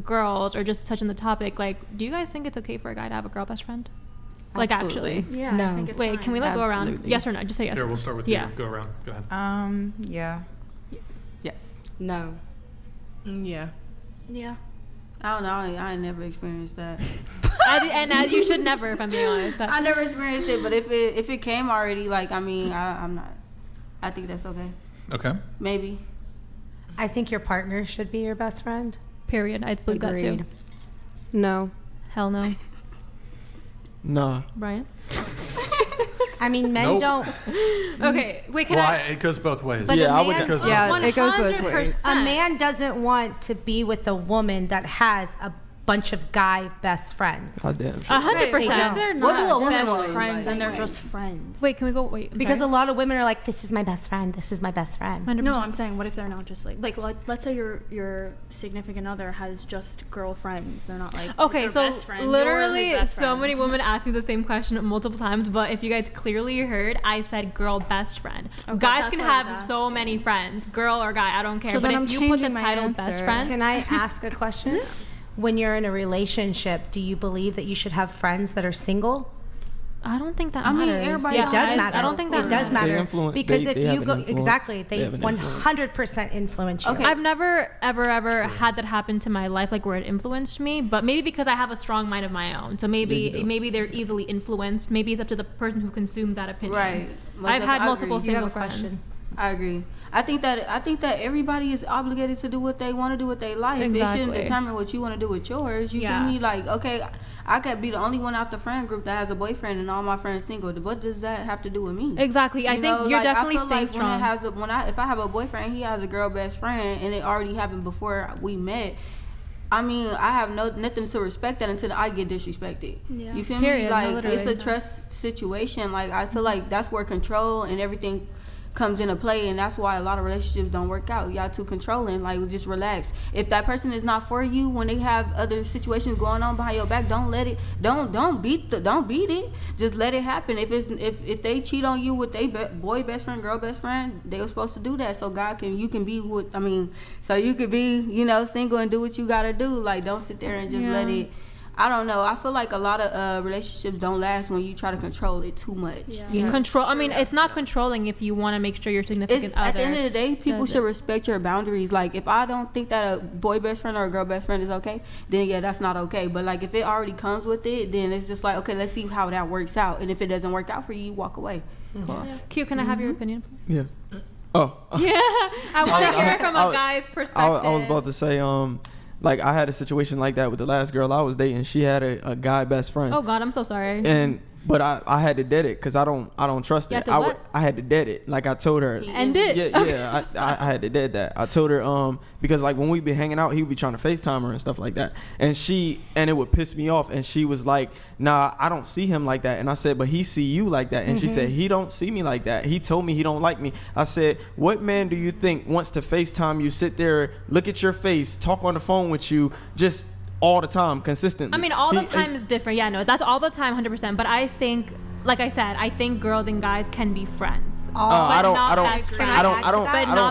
girls, or just touching the topic, like, do you guys think it's okay for a guy to have a girl best friend? Like, Absolutely. actually. Yeah, No. I think it's Wait, fine. can we go around? Yes or no? Just say yes. Here, we'll start with Yeah. you. Go around. Go ahead. Yeah. Yes. No. Yeah. Yeah. I don't know. I ain't never experienced that. And as you should never, if I'm being honest. I never experienced it, but if it came already, like, I mean, I'm not. I think that's okay. Okay. Maybe. I think your partner should be your best friend. Period. I believe that too. Agreed. No. Hell no. Nah. Brian? I mean, men Nope. don't. Okay, wait, can It goes both ways. But Yeah, a I would. man- It goes Yeah, both ways. it goes both ways. 100%. A man doesn't want to be with a woman that has a bunch of guy best friends. God damn. Sure. 100%. They're What do a not woman best want? friends, and they're Like- just friends. Wait, can we go? Wait. I'm Because sorry. a lot of women are like, this is my best friend. This is my best friend. 100%. No, I'm saying, what if they're not just like let's say your significant other has just girlfriends. They're not like Okay, their so best friend, you're literally his best so friend. many women ask me the same question multiple times, but if you guys clearly heard, I said girl best friend. Okay, Guys that's can what I was have so asking. many friends, girl or guy, I don't care. So but then if I'm you put the changing my title best answer. friend, Can I ask a question? When you're in a relationship, do you believe that you should have friends that are single? I don't think that I mean, matters. everybody It does matter. I don't think that it does matters. matter influence- because they if have you an go influence. exactly, They they have an 100% influence you. Okay. I've never ever had that happen to my life, like where it influenced me, but maybe because I have a strong mind of my own, so Yeah, you do. maybe they're easily influenced. Maybe it's up to the person who consumes that opinion. Right. I've had multiple I agree. single You have a friends. question. I agree. I think that everybody is obligated to do what they want to do with their life. It Exactly. shouldn't determine what you want to do with yours. You Yeah. feel me? Like, okay, I could be the only one out the friend group that has a boyfriend and all my friends single. What does that have to do with me? Exactly. I You think know, you're like, definitely I feel staying like strong. if I have a boyfriend, he has a girl best friend, and it already happened before we met. I mean, I have nothing to respect that until I get disrespected. Yeah. You feel Period. me? No, Like, literally. it's a trust situation. Like, I feel like that's where control and everything comes into play, and that's why a lot of relationships don't work out. Y'all too controlling. Like, just relax. If that person is not for you, when they have other situations going on behind your back, don't let it. Don't beat it. Just let it happen. If they cheat on you with boy best friend, girl best friend, they were supposed to do that. So you can be so you could be single and do what you gotta do. Like, don't sit there and just let it. I don't know. I feel like a lot of relationships don't last when you try to control it too much. Yeah. Control. I mean, it's not controlling if you want to make sure your significant other. At the end of the day, people does should it. respect your boundaries. Like, if I don't think that a boy best friend or a girl best friend is okay, then yeah, that's not okay. But like, if it already comes with it, then it's just like, okay, let's see how that works out. And if it doesn't work out for you, you walk away. Q, can I have your opinion, please? Yeah. Oh. Yeah, I want to hear it from a guy's perspective. I was about to say, like, I had a situation like that with the last girl I was dating. She had a guy best friend. Oh God, I'm so sorry. But I had to dead it because I don't trust You it. had to what? I had to dead it. Like, I told her. End it. Yeah. I had to dead that. I told her because like when we be hanging out, he would be trying to FaceTime her and stuff like that, and it would piss me off. And she was like, "Nah, I don't see him like that." And I said, "But he see you like that." And she said, "He don't see me like that. He told me he don't like me." I said, "What man do you think wants to FaceTime you, sit there, look at your face, talk on the phone with you, just all the time, consistently?" I mean, all the time is different. Yeah, no, that's all the time, 100%. But I think, like I said, I think girls and guys can be friends. I don't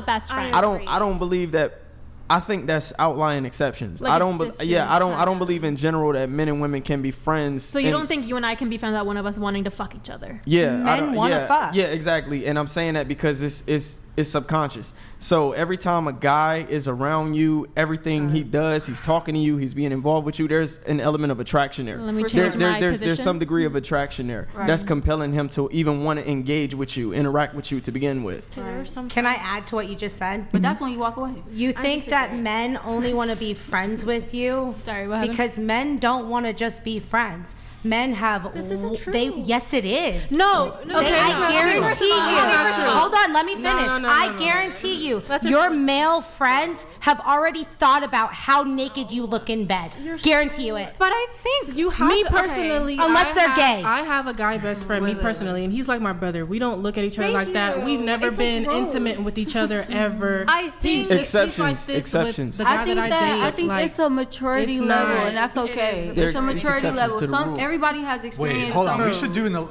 best friends. I don't believe that. I think that's outlying exceptions. Like, I don't different believe in general that men and women can be friends. So you don't think you and I can be friends without one of us wanting to fuck each other? Yeah, Men wanna fuck. Yeah, exactly. And I'm saying that because it's subconscious. So every time a guy is around you, everything he does, he's talking to you, he's being involved with you, there's an element of attraction there. Let me change my There's position. some degree of attraction there that's compelling him to even want to engage with you, interact with you to begin with. Can I add to what you just said? But that's when you walk away. You think that men only want to be friends with you? Sorry, what happened? Because men don't want to just be friends. Men have. This isn't true. Yes, it is. No. Okay. I guarantee you. Hold on, let me finish. I guarantee you, your male friends have already thought about how naked you look in bed. Guarantee you it. But I think You have Me to- personally, okay. Unless they're gay. I have a guy best friend, me personally, and he's like my brother. We don't look at each other like that. We've never been intimate with each other ever. I think Exceptions. Exceptions. The guy that I date, I think like, it's a maturity it's level, not- and that's okay. There- It's a it's maturity exceptions level. to the rule. Everybody has experience. Wait, hold on. somewhere.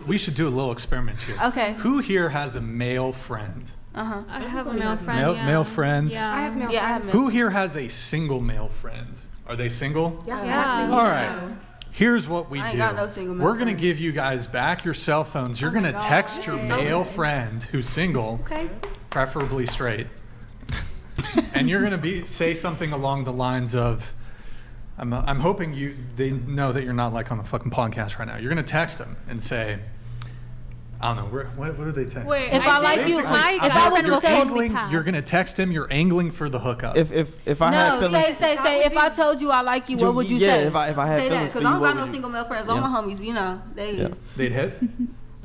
We should do a little experiment here. Okay. Who here has a male friend? I have a male friend. Male friend. Yeah. I have male Yeah, I friends. have Who here has a single male friend? Are they single? Yeah. All right. Here's what we I ain't do. got no single male We're going to friends. give you guys back your cell phones. You're going to text your male friend who's single, preferably straight. And you're going to say something along the lines of, I'm hoping they know that you're not like on the fucking podcast right now. You're going to text them and say, I don't know. What do they text? Wait, If I like you, my if I was girlfriend will to say, totally pass. You're going to text him. You're angling for the hookup. If I had no, feelings, say. If I told you I like you, what would you yeah, say? if I had say feelings that, for because you, I don't what got no would you- single male friends. All my homies, you know, they. They'd hit?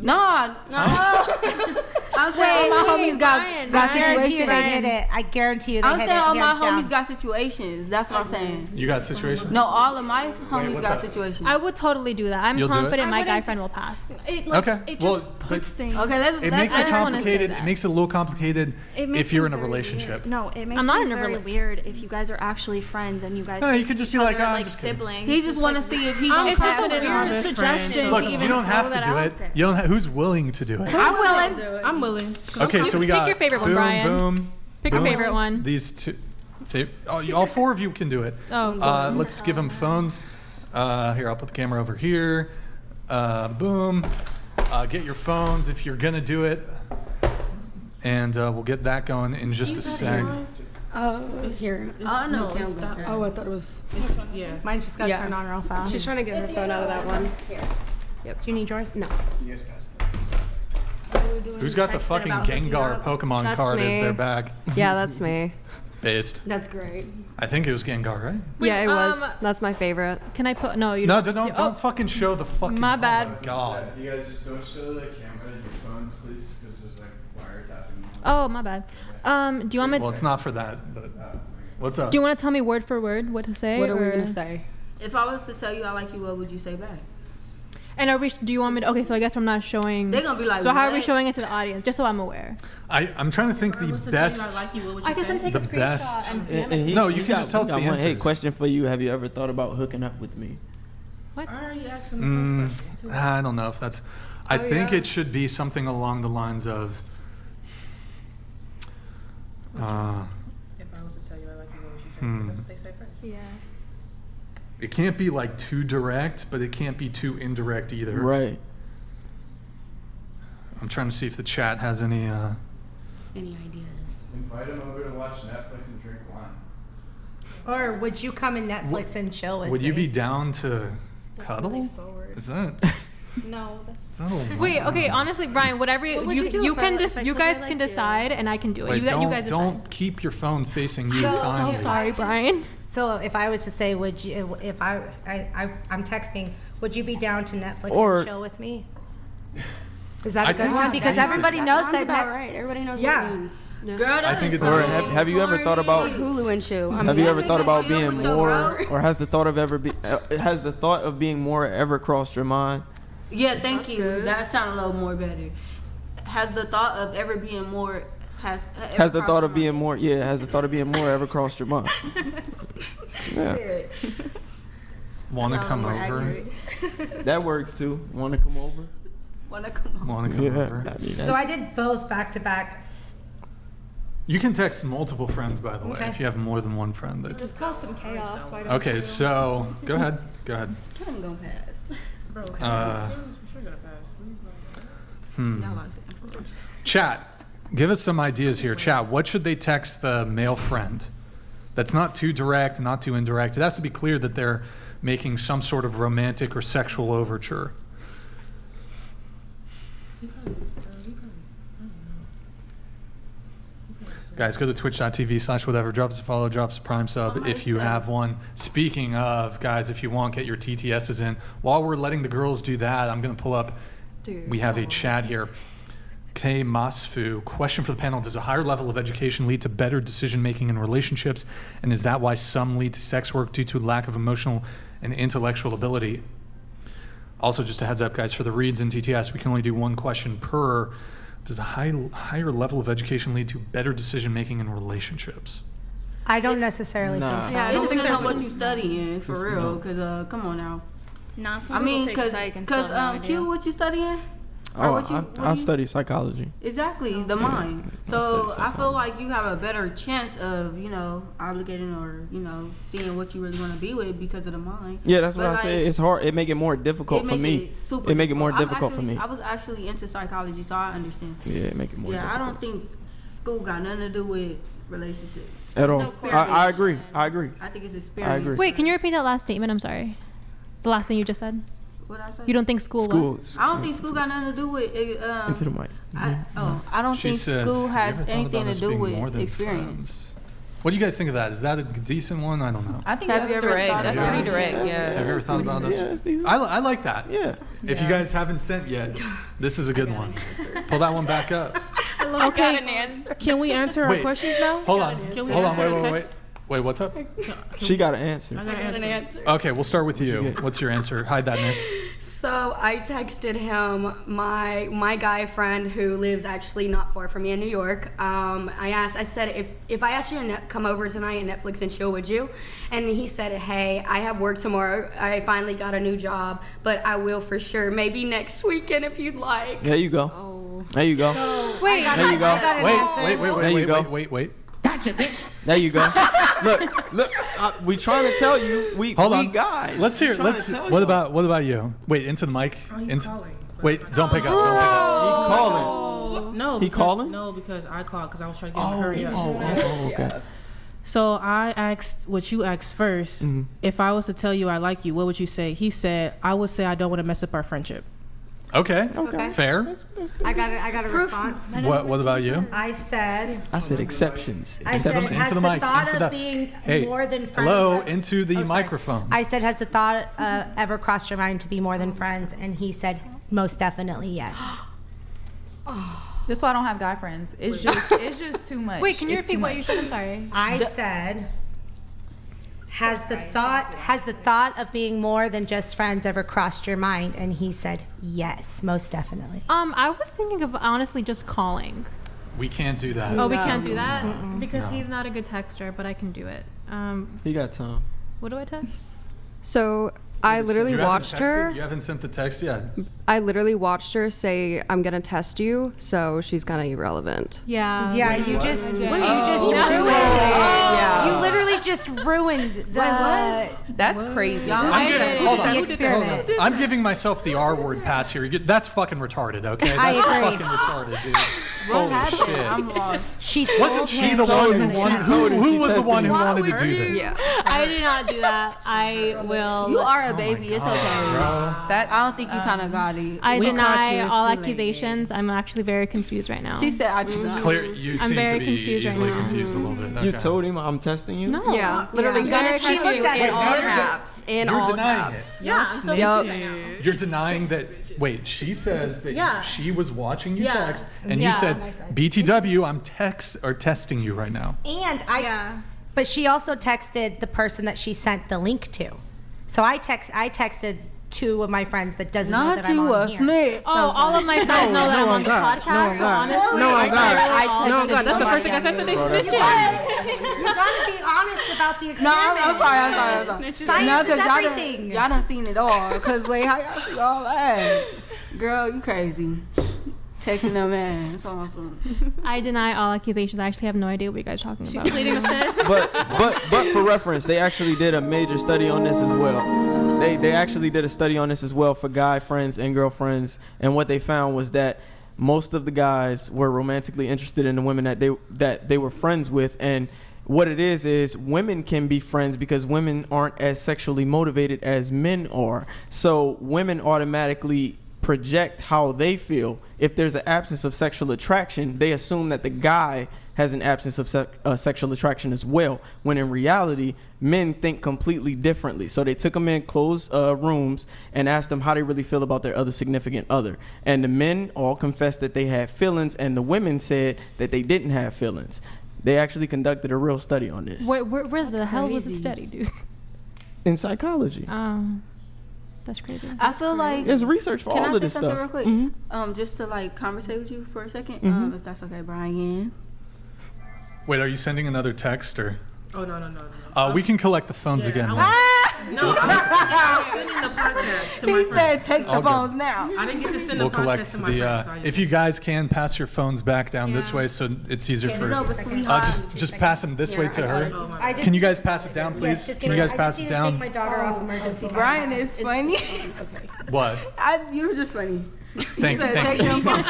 No. I'm saying all my homies got I guarantee you situations. they hit it. I guarantee you they I'm hit saying it. all my hands down. homies got situations. That's what I'm saying. You got a situation? No, all of my homies what's got that? situations. I would totally do that. I'm You'll do it? confident my I guy wouldn't friend will pass. It, like, Okay. It Well, just puts things. Okay, let's. It let's makes it I just wanna say complicated. that. It makes it a little complicated It makes if you're things in a very relationship. weird. No, it makes I'm not things in a very rela- weird if you guys are actually friends and you guys. No, think you could just each be like, other "Oh, I'm just kidding." siblings. He just It's want to like- see if he gonna It's just pass a it or weird not. best suggestion. friend. Look, to you even don't have throw to that do out it. there. You don't. Who's willing to do it? I'm willing. I'm willing. Okay, so we got your favorite one, boom, Brian. boom. Pick your boom. favorite one. These two. All four of you can do it. Oh, Let's give them phones. Here, I'll put the camera over here. Boom. Get your phones if you're gonna do it, and we'll get that going in just a sec. Here. I know Kim gonna pass. Oh, I thought it was. Yeah. Mine just got Yeah. turned on real fast. She's trying to get her phone out of that one. Do you need yours? No. You guys pass that. Who's got the fucking Gengar Pokemon That's card as me. their bag? Yeah, that's me. Based. That's great. I think it was Gengar, right? Yeah, it was. That's my favorite. can I put? No, you No, don't. don't fucking show the fucking. My bad. Oh my God. You guys just don't show the camera your phones, please, because there's like wires happening. Oh, my bad. Do you want me? Well, it's not for that, but what's up? Do you want to tell me word for word what to say? What are we or- gonna say? If I was to tell you I like you, what would you say back? And are we? Do you want me to? Okay, so I guess I'm not showing. They're gonna be like, So how are we "What?" showing it to the audience? Just so I'm aware. I'm trying to think the best. I can take The a screenshot best- and And he- No, he you can got- just tell he us the got one. Hey, answers. question for you: have you ever thought about hooking up with me? I already asked him the first questions too. I don't know if that's. I think it should be something along the lines of. If I was to tell you I like you, what would you say? 'Cause that's what they say first. Yeah. It can't be like too direct, but it can't be too indirect either. Right. I'm trying to see if the chat has any. Any ideas? Invite them over to watch Netflix and drink wine. Or would you come in Netflix and chill with Would me? you be down to cuddle? Really forward. Is that? No, that's. Is that a little Wait, wild? okay. Honestly, Brian, whatever What would you you do you if I- can if I you told you guys I can liked you? decide, and I can do it. Wait, you don't guys don't decide. keep your phone facing you. So kindly. sorry, Brian. So if I was to say, would you? If I'm texting, would you be down to Netflix Or- and chill with me? Is that I a good think one? it's Because decent. everybody That knows sounds that. about right. Everybody knows what Yeah. it means. Yeah. Girl, that I think is it's so Or have you ever thought about? Hulu and Chew. Have you ever Yeah, thought about chill being with your more, bro. or has the thought of being more ever crossed your mind? Yeah, thank you. good. That sounded a little more better. Has the thought of ever being more Has the thought of being more? Yeah, has the thought of being more ever crossed your mind? Yeah, Want to come over? that works too. Want to come over? Wanna come on? Want to come Yeah, over? I mean, So I did both back to back. You can text multiple friends, by the way, Okay. if you have more than one friend. That, Just cause some chaos. Why don't okay, you? so go ahead. Go ahead. I'm gonna pass. Bro, Uh, Kim's for sure gonna pass. What are you Y'all like that for real. Chat, give us some ideas here. Chat, what should they text the male friend? That's not too direct, not too indirect. It has to be clear that they're making some sort of romantic or sexual overture. Guys, go to twitch.tv/whatever. Drop us a follow, drop us a prime sub if you have one. Speaking of, guys, if you want, get your TTSs in. While we're letting the girls do that, I'm going to pull up. Dude. We have a chat here. K. Masfu, question for the panel. Does a higher level of education lead to better decision making in relationships? And is that why some lead to sex work due to lack of emotional and intellectual ability? Also, just a heads up, guys, for the reads in TTS, we can only do one question per. Does a higher level of education lead to better decision making in relationships? I don't necessarily Nah. think so. Yeah, I It don't think depends there's on what you studying, for real. Cause come on now. Nah, some I mean, people take psych and stuff Q, nowadays. what you studying? I study psychology. Exactly, the mind. So I feel like you have a better chance of, obligating or, seeing what you really want to be with because of the mind. Yeah, that's what I say. It's hard. It make it more difficult for me. It make it more difficult for me. I was actually into psychology, so I understand. Yeah, it make it more difficult. I don't think school got nothing to do with relationships. At all. I agree. I think it's experience. Wait, can you repeat that last statement? I'm sorry. The last thing you just said. What I say? You don't think school? I don't think school got nothing to do with. Into the mic. I don't think school has anything to do with experience. What do you guys think of that? Is that a decent one? I don't know. I think that's direct. That's pretty direct. Yeah. Have you ever thought about this? I like that. Yeah. If you guys haven't sent yet, this is a good one. Pull that one back up. Okay. Can we answer our questions now? Hold on. Wait, what's up? She got an answer. I got an answer. Okay, we'll start with you. What's your answer? Hide that, Nick. So I texted him my guy friend who lives actually not far from me in New York. I said, if I asked you to come over tonight and Netflix and chill, would you? And he said, hey, I have work tomorrow. I finally got a new job, but I will for sure. Maybe next weekend if you'd like. There you go. Oh. There you go. So, wait. There you go. Wait. Gotcha, bitch. There you go. Look. We trying to tell you. We guys. Let's hear. What about you? Wait, into the mic. Oh, he's calling. Wait, don't pick up. He calling. No. He calling? No, because I called because I was trying to get him to hurry up. Oh, okay. So I asked what you asked first. Mm-hmm. If I was to tell you I like you, what would you say? He said, I would say I don't want to mess up our friendship. Okay. Fair. I got a response. What about you? I said exceptions. Has into the the mic. thought Into of the, being hey, more than friends. Hello, into the microphone. I said, has the thought ever crossed your mind to be more than friends? And he said, most definitely yes. This is why I don't have guy friends. It's just too much. Wait, can you repeat what you said? I'm sorry. I said, has the thought of being more than just friends ever crossed your mind? And he said, yes, most definitely. I was thinking of honestly just calling. We can't do that. Oh, we can't do that? Because he's not a good texter, but I can do it. He got time. What do I text? So I literally watched her. You haven't sent the text yet. I literally watched her say, I'm going to test you, so she's kind of irrelevant. Yeah. Yeah, you just ruined You literally just ruined the... That's crazy. I'm giving myself the R word pass here. That's fucking retarded, okay? I That's agree. fucking retarded, dude. Holy shit. I'm lost. Wasn't she the one who wanted? Who was the one who wanted to do this? Yeah. I did not do that. I will. You are a baby. It's okay. I don't think you kind of got it. I deny all accusations. I'm actually very confused right now. She said I did not. Clear. You seem very to be confused right easily now. confused a little bit. Okay. You told him I'm testing you? No. Yeah, literally gonna test you in all caps. In You're all denying caps. it. Yeah. Yup. You're denying that. Wait, she says that she was watching you text, and you Yeah. said, "BTW, I'm testing you right now." And but she also texted the person that she sent the link to. So I texted two of my friends that doesn't know that I'm on here. snitch. Oh, all of my friends know that I'm on the podcast. No, God. That's the first thing I said. They snitching. You gotta be honest about the No, experiment. I'm sorry. Science is everything. Y'all done seen it all. Cause wait, how y'all see all that? Girl, you crazy. Texting them, man. It's awesome. I deny all accusations. I actually have no idea what you guys are talking about. She's pleading the fifth. But for reference, they actually did a major study on this as well. They actually did a study on this as well for guy friends and girlfriends, and what they found was that most of the guys were romantically interested in the women that they were friends with. And what it is women can be friends because women aren't as sexually motivated as men are. So women automatically project how they feel. If there's an absence of sexual attraction, they assume that the guy has an absence of sexual attraction as well, when in reality, men think completely differently. So they took them in closed rooms and asked them how they really feel about their other significant other. And the men all confessed that they had feelings, and the women said that they didn't have feelings. They actually conducted a real study on this. Where the hell was the study, dude? In psychology. That's crazy. I feel like there's research for all of this stuff. Can I say something real quick? Just to like conversate with you for a second, if that's okay, Brian. Wait, are you sending another text or? Oh no. We can collect the phones again. I was sending the podcast podcast to my He friends. said, take the All good. phones now. I didn't get to send We'll the podcast collect to my friends. So I if just- you guys can pass your phones back down this way so it's easier Hand it for. over, sweetheart. Just pass them this way to her. I just Can you guys pass it down, please? just Can you give me- guys I pass just it need to take my down? daughter off emergency. Brian is funny. What? You were just funny. Thank He said, you. take them phones.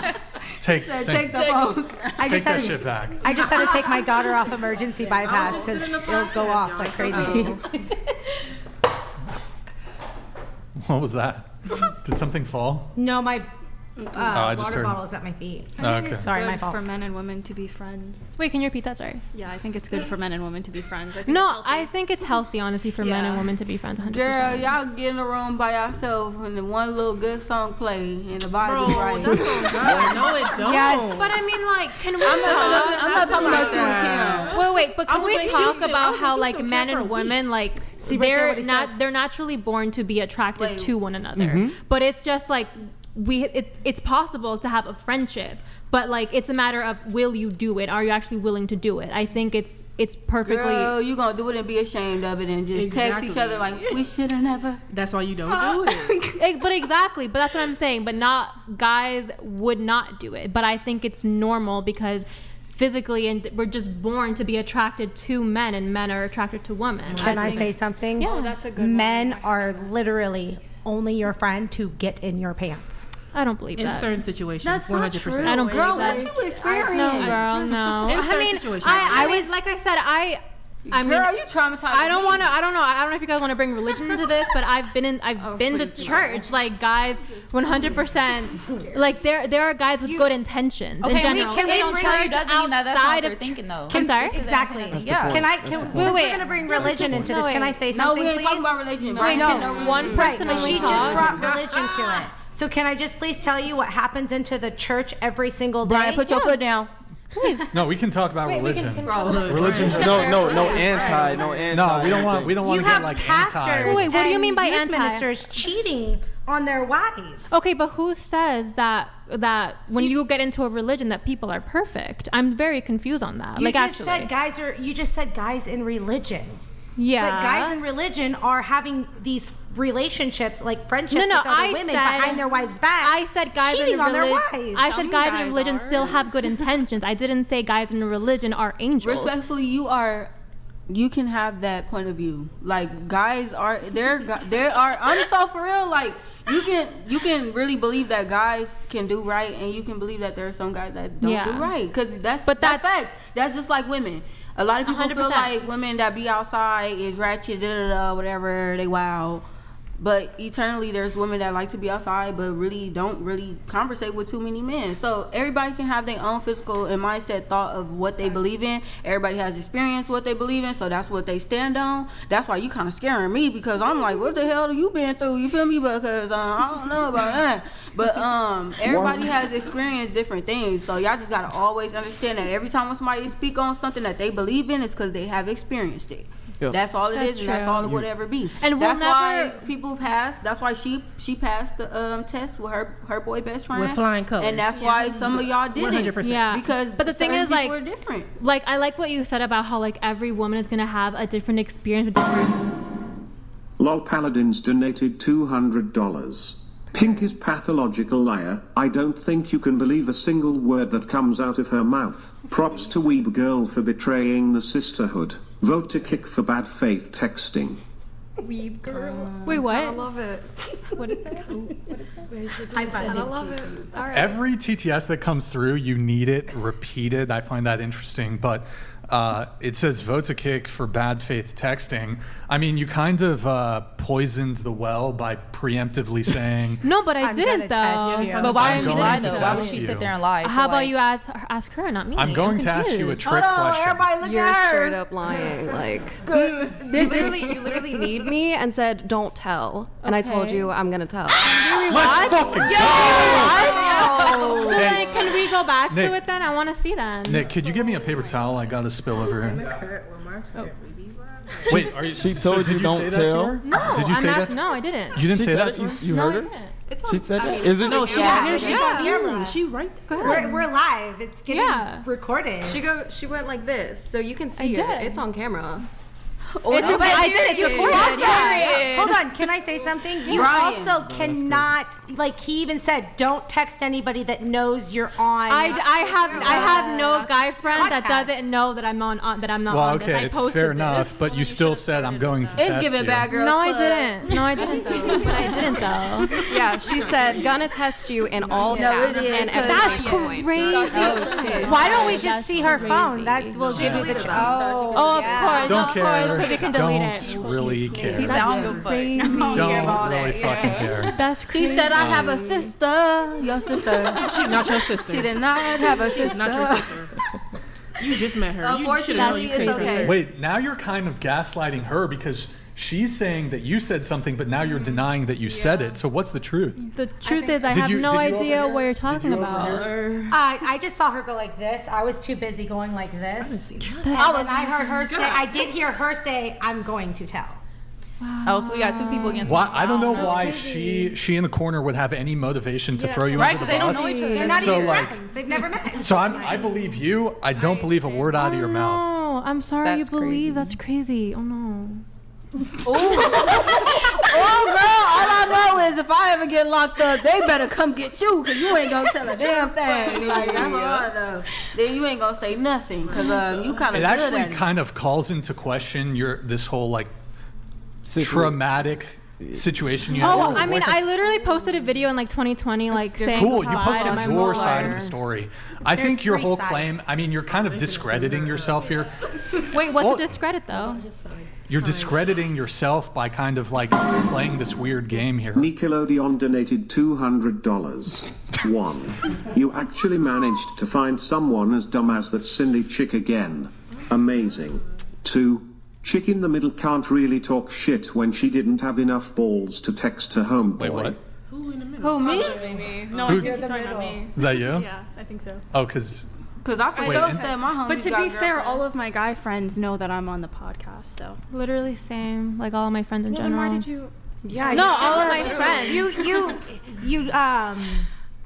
Take Take the phones. I take just that had shit to, back. I just had to take my daughter off emergency bypass because it'll go off like crazy. What was that? Did something fall? No, my I just water heard- bottle is at my feet. Oh, okay. Sorry, Good my fault. for men and women to be friends. Wait, can you repeat that? Sorry. Yeah, I think it's good for men and women to be friends. I think No, it's healthy. I think it's healthy, honestly, for men and women to be friends. 100%. Girl, y'all get in the room by yourself and then one little good song play and the Bible Bro, right. that's on God. No, it don't. Yes. But I mean, like, can we I'm talk? not talking about you and Kim. Wait, but I can was we in talk Houston. I about was in how like Houston men camp for and a week. women like See right there what he says. they're naturally born to be attracted Wait. to one another. But it's just like it's possible to have a friendship, but like it's a matter of will you do it? Are you actually willing to do it? I think it's perfectly. Girl, you gonna do it and be ashamed of it and just text each Exactly. other like we should have never. That's why you don't do it. But exactly, but that's what I'm saying. But not guys would not do it. But I think it's normal because physically and we're just born to be attracted to men and men are attracted to women. Can I think- say something? Yeah. That's a good Men one. are literally only your friend to get in your pants. I don't believe In that. certain situations, That's not 100%. true. I don't Girl, believe what that. you experience? No, girl, no. in I certain mean, situations. I was like I said, I mean, Girl, you traumatized. I don't me. want to. I don't know if you guys want to bring religion into this, but I've been to church. Like guys, 100%. Like there are guys with good intentions in general. Can we In don't tell you church, doesn't mean that that's how outside they're of thinking though. I'm sorry. Exactly. Yeah. Can I? Since we're gonna bring religion into this, can I say No, something, we ain't please? talking about religion. Wait, Brian. no, one Right, person but only she just talked. brought religion to it. So can I just please tell you what happens into the church every single day? Brian, put your foot down. No, we can talk about religion. Religion. No, anti. No, we don't want You to get have like pastors anti. Wait, what do you and mean by youth anti? ministers cheating on their wives? Okay, but who says that when you get into a religion that people are perfect? I'm very confused on that. You like just actually, you just said guys in religion. yeah. But guys in religion are having these relationships, like friendships No, with other I women said- behind their wives' back. I said guys cheating in on their religion. wives. I said guys in guys religion are. still have good intentions. I didn't say guys in religion are angels. Respectfully, you can have that point of view. Like guys are there are. I'm so for real. Like you can really believe that guys can do right, and you can believe that there are some guys that don't Yeah. do right. Because that's But that's facts. That's just like women. A lot of people 100%. feel like women that be outside is ratchet, whatever. They wild. But eternally, there's women that like to be outside, but really don't really conversate with too many men. So everybody can have their own physical and mindset thought of what they believe in. Everybody has experienced what they believe in, so that's what they stand on. That's why you kind of scaring me because I'm like, what the hell have you been through? You feel me? Because I don't know about that. But everybody has experienced different things, so y'all just gotta always understand that every time when somebody speak on something that they believe in, it's because they have experienced it. Yeah. That's all it That's is, and that's true. all it would ever be. And we'll that's why never- people pass. That's why she passed the test with her boy best friend With flying colors. and that's why some of y'all didn't. 100%. Yeah. Because But the thing certain is, like- people are different. Like I like what you said about how like every woman is gonna have a different experience with different. Lol Paladins donated $200. Pink is pathological liar. I don't think you can believe a single word that comes out of her mouth. Props to Weeb Girl for betraying the sisterhood. Vote to kick for bad faith texting. Weeb girl. Wait, what? I love it. What is it? I love it. All right. Every TTS that comes through, you need it repeated. I find that interesting, but it says vote to kick for bad faith texting. I mean, you kind of poisoned the well by preemptively saying. No, but I I'm didn't gonna test you. though. But why I'm would she going lie to though? Why would test she you. sit there and lie? How about you ask her, not me? I'm going to ask you a confused. trick question. Everybody look You're at her. straight up lying. Like you literally need me and said don't tell, and I told Okay. you I'm gonna tell. Let's fucking go! Well, then, can we go back Nick. to it then? I want to see then. Nick, could you give me a paper towel? I got a spill over here. Wait, are you? She told did you don't say that to tell? her? No, Did you I'm say not, that? No, I didn't. You didn't She say said that it? to her? You No, heard I her? didn't. She said that? Is it? No, she Yeah. she's Yeah. serious. She right there. We're live. It's getting Yeah. recorded. She went like this, so you can see I it. did. It's on camera. I did it. You recorded it. Yeah. Hold on. Can I say something? You also cannot, like he even said, don't text anybody that knows you're on. I have no guy friend that doesn't know that I'm that I'm not on this. I posted fair enough, but you still said I'm going to test you. It's giving bad girls. No, I didn't. No, I didn't though. But I didn't though. Yeah, she said gonna test you in all caps and That's exclamation crazy. points. Oh shit. Why don't we just see her phone? That will give you the. Oh, of course. Don't Of care. course. Okay, we can delete it. Don't really care. He's down the Crazy. Don't really fucking care. That's crazy. She said, I have a sister. Your sister. She not your sister. She did not have a sister. Not your sister. You just met her. You should know Unfortunately, you it's crazy. okay. Wait, now you're kind of gaslighting her because she's saying that you said something, but now you're denying that you said it. So what's the truth? The truth is, I Did have you- no did you idea overhear? what you're talking about. I just saw her go like this. I was too busy going like this. And I heard her say. I did hear her say, "I'm going to tell." Oh, so we got two people against Why? one. I don't know why she in the corner would have any motivation to throw you Right, under the 'cause they don't bus. know each other. They're not So, even like- friends. They've never met. So I believe you. I don't believe a word out of your mouth. Oh, I'm sorry That's you believe. crazy. That's crazy. Oh no. Oh, girl, all I know is if I ever get locked up, they better come get you because you ain't going to tell a damn thing. Like, that's all I know. Then you ain't going to say nothing because you kind of It good actually at it. kind of calls into question this whole like traumatic situation you had. Oh, I mean, I literally posted a video in like 2020, like saying Cool, you how I posted and my your mom side of are- the story. I There's think your 3 whole sides. claim, I mean, you're kind of discrediting yourself here. Wait, what's Well- to discredit though? You're discrediting yourself by kind of like playing this weird game here. Nickelodeon donated $200. 1. You actually managed to find someone as dumb as that Cindy chick again. Amazing. 2. Chick in the middle can't really talk shit when she didn't have enough balls to text her homeboy. Wait, what? Who, me? Maybe. No, Who- I think he's talking about me. Is that you? Yeah, I think so. Oh, because Because I for Wait, sure and- said my homies But to got be fair, all girlfriends. of my guy friends know that I'm on the podcast, so. Literally same, like all of my friends in Well, then general. why did you? Yeah. No, you all of should. my friends.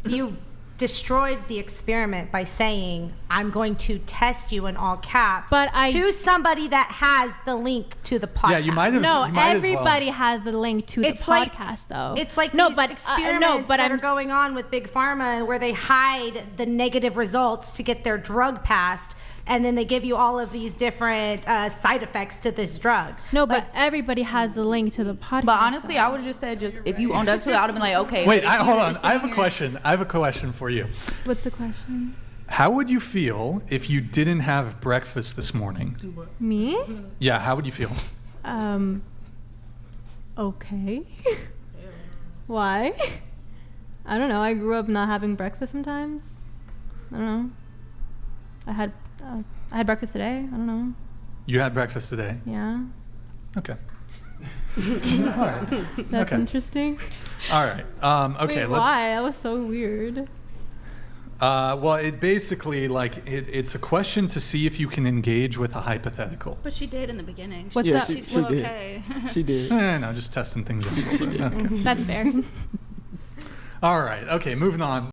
You destroyed the experiment by saying, "I'm going to test you" in all caps. But to somebody that has the link to the podcast. yeah, you might have. No, you might as well. everybody has the link to the It's like- podcast, though. It's like no, these but experiments but that I'm are going on with Big Pharma where they hide the negative results to get their drug passed, and then they give you all of these different side effects to this drug. no, but everybody has the link to the podcast. But honestly, I would have just said, just if you owned up to it, I would have been like, okay. Wait, but if you hold were on. sitting I have a here- question. I have a question for you. What's the question? How would you feel if you didn't have breakfast this morning? Me? Yeah, how would you feel? Okay. Why? I don't know. I grew up not having breakfast sometimes. I don't know. I had breakfast today. I don't know. You had breakfast today. Yeah. Okay. All right. That's Okay. interesting. All right. Okay. Wait, let's. why? That was so weird. Well, it basically it's a question to see if you can engage with a hypothetical. But she did in the beginning. What's Yeah, that? she Well, did. okay. She did. No, just testing things out. Okay. That's fair. All right. Okay. Moving on.